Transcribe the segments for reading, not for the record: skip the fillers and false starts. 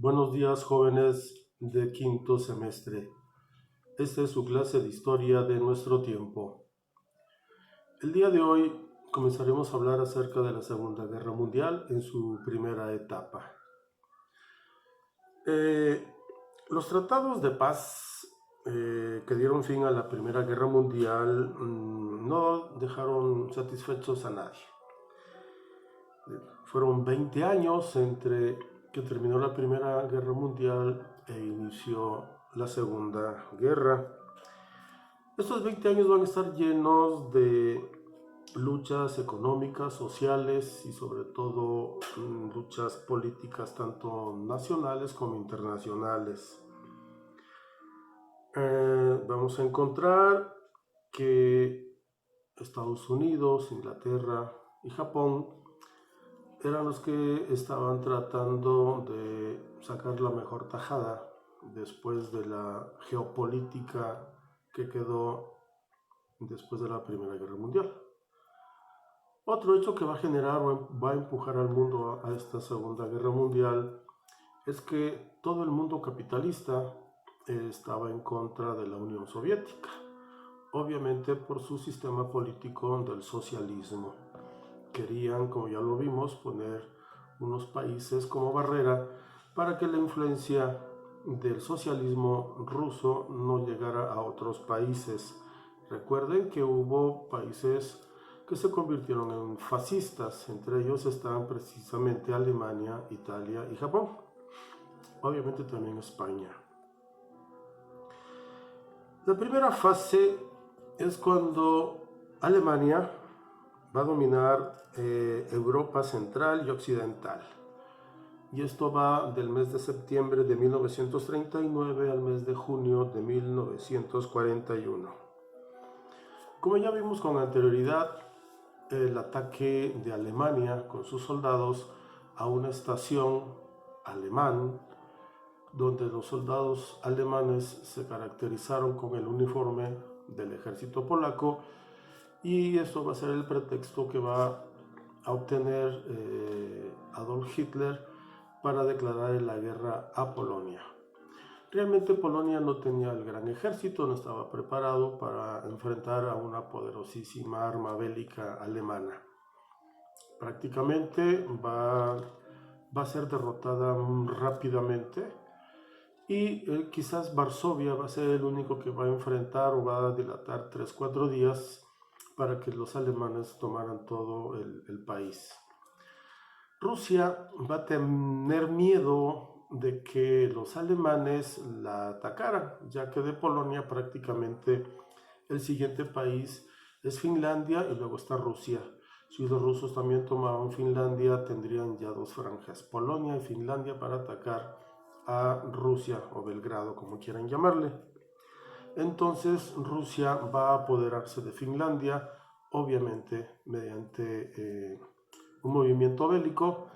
Buenos días, jóvenes de quinto semestre. Esta es su clase de historia de nuestro tiempo. El día de hoy comenzaremos a hablar acerca de la Segunda Guerra Mundial en su primera etapa. Los tratados de paz que dieron fin a la Primera Guerra Mundial no dejaron satisfechos a nadie. Fueron 20 años entre que terminó la Primera Guerra Mundial e inició la Segunda Guerra. Estos 20 años van a estar llenos de luchas económicas, sociales y sobre todo luchas políticas tanto nacionales como internacionales. Vamos a encontrar que Estados Unidos, Inglaterra y Japón eran los que estaban tratando de sacar la mejor tajada después de la geopolítica que quedó después de la Primera Guerra Mundial. Otro hecho que va a empujar al mundo a esta Segunda Guerra Mundial es que todo el mundo capitalista estaba en contra de la Unión Soviética, obviamente por su sistema político del socialismo. Querían, como ya lo vimos, poner unos países como barrera para que la influencia del socialismo ruso no llegara a otros países. Recuerden que hubo países que se convirtieron en fascistas, entre ellos estaban precisamente Alemania, Italia y Japón, obviamente también España. La primera fase es cuando Alemania va a dominar Europa central y occidental. Y esto va del mes de septiembre de 1939 al mes de junio de 1941. Como ya vimos con anterioridad, el ataque de Alemania con sus soldados a una estación alemán, donde los soldados alemanes se caracterizaron con el uniforme del ejército polaco, y esto va a ser el pretexto que va a obtener Adolf Hitler para declarar la guerra a Polonia. Realmente Polonia no tenía el gran ejército, no estaba preparado para enfrentar a una poderosísima arma bélica alemana. Prácticamente va a ser derrotada rápidamente, y quizás Varsovia va a ser el único que va a enfrentar o va a dilatar 3-4 días para que los alemanes tomaran todo el país. Rusia va a tener miedo de que los alemanes la atacaran, ya que de Polonia prácticamente el siguiente país es Finlandia y luego está Rusia. Si los rusos también tomaban Finlandia, tendrían ya dos franjas, Polonia y Finlandia, para atacar a Rusia o Belgrado, como quieran llamarle. Entonces Rusia va a apoderarse de Finlandia, obviamente mediante un movimiento bélico,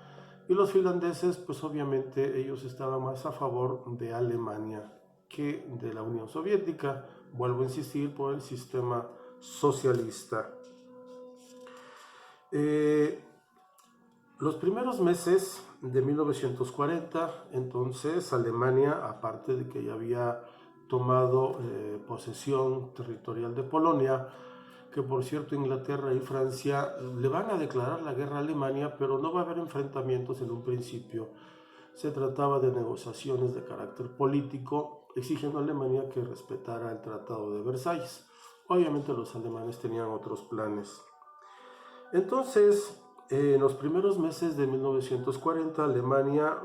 y los finlandeses, pues obviamente ellos estaban más a favor de Alemania que de la Unión Soviética, vuelvo a insistir, por el sistema socialista. Los primeros meses de 1940, entonces Alemania, aparte de que ya había tomado posesión territorial de Polonia, que por cierto Inglaterra y Francia le van a declarar la guerra a Alemania, pero no va a haber enfrentamientos en un principio. Se trataba de negociaciones de carácter político, exigiendo a Alemania que respetara el Tratado de Versalles. Obviamente los alemanes tenían otros planes. Entonces, en los primeros meses de 1940, Alemania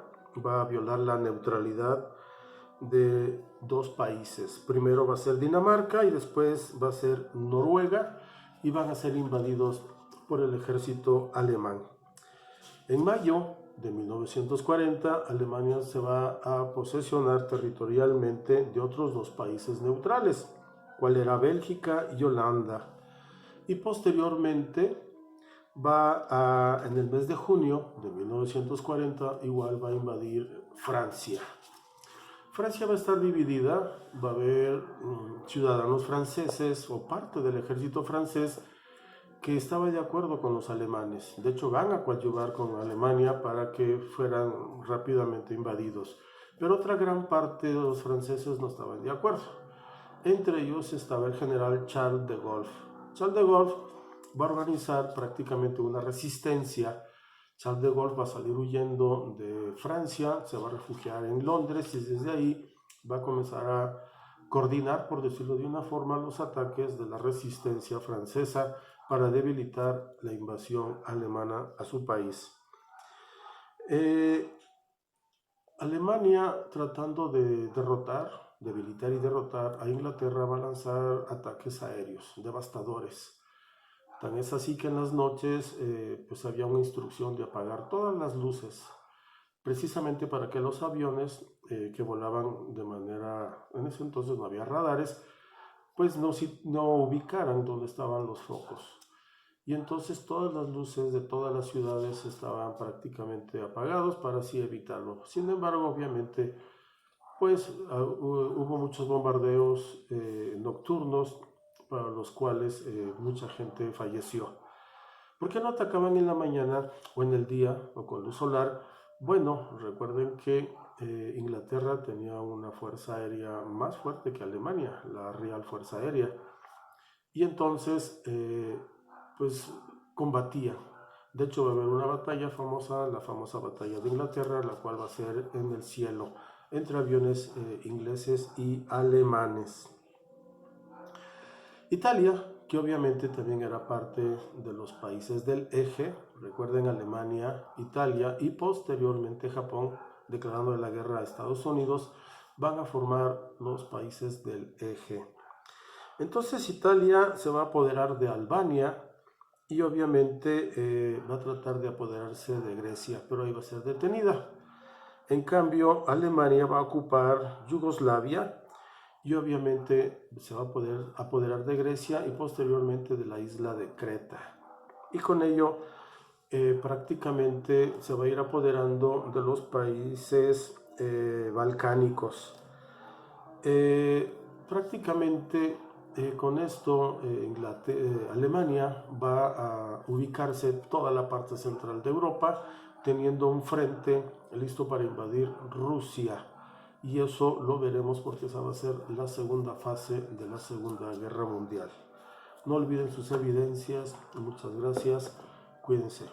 va a violar la neutralidad de dos países. Primero va a ser Dinamarca y después va a ser Noruega, y van a ser invadidos por el ejército alemán. En mayo de 1940, Alemania se va a posesionar territorialmente de otros dos países neutrales, cuál era Bélgica y Holanda. Y posteriormente en el mes de junio de 1940, igual va a invadir Francia. Francia va a estar dividida, va a haber ciudadanos franceses o parte del ejército francés que estaba de acuerdo con los alemanes. De hecho, van a coadyuvar con Alemania para que fueran rápidamente invadidos. Pero otra gran parte de los franceses no estaban de acuerdo. Entre ellos estaba el general Charles de Gaulle. Charles de Gaulle va a organizar prácticamente una resistencia. Charles de Gaulle va a salir huyendo de Francia, se va a refugiar en Londres y desde ahí va a comenzar a coordinar, por decirlo de una forma, los ataques de la resistencia francesa para debilitar la invasión alemana a su país. Alemania, tratando de debilitar y derrotar a Inglaterra, va a lanzar ataques aéreos devastadores. Tan es así que en las noches pues había una instrucción de apagar todas las luces, precisamente para que los aviones que volaban de manera, en ese entonces no había radares, pues no ubicaran dónde estaban los focos. Y entonces todas las luces de todas las ciudades estaban prácticamente apagados para así evitarlo. Sin embargo, obviamente, pues hubo muchos bombardeos nocturnos para los cuales mucha gente falleció. ¿Por qué no atacaban en la mañana o en el día o con luz solar? Bueno, recuerden que Inglaterra tenía una fuerza aérea más fuerte que Alemania, la Real Fuerza Aérea. Y entonces, pues combatía. De hecho, va a haber una batalla famosa, la famosa batalla de Inglaterra, la cual va a ser en el cielo, entre aviones ingleses y alemanes. Italia, que obviamente también era parte de los países del eje, recuerden Alemania, Italia y posteriormente Japón, declarando la guerra a Estados Unidos, van a formar los países del eje. Entonces Italia se va a apoderar de Albania y obviamente va a tratar de apoderarse de Grecia, pero ahí va a ser detenida. En cambio, Alemania va a ocupar Yugoslavia y obviamente se va a poder apoderar de Grecia y posteriormente de la isla de Creta. Y con ello prácticamente se va a ir apoderando de los países balcánicos. Prácticamente con esto Alemania va a ubicarse toda la parte central de Europa, teniendo un frente listo para invadir Rusia. Y eso lo veremos porque esa va a ser la segunda fase de la Segunda Guerra Mundial. No olviden sus evidencias. Muchas gracias. Cuídense.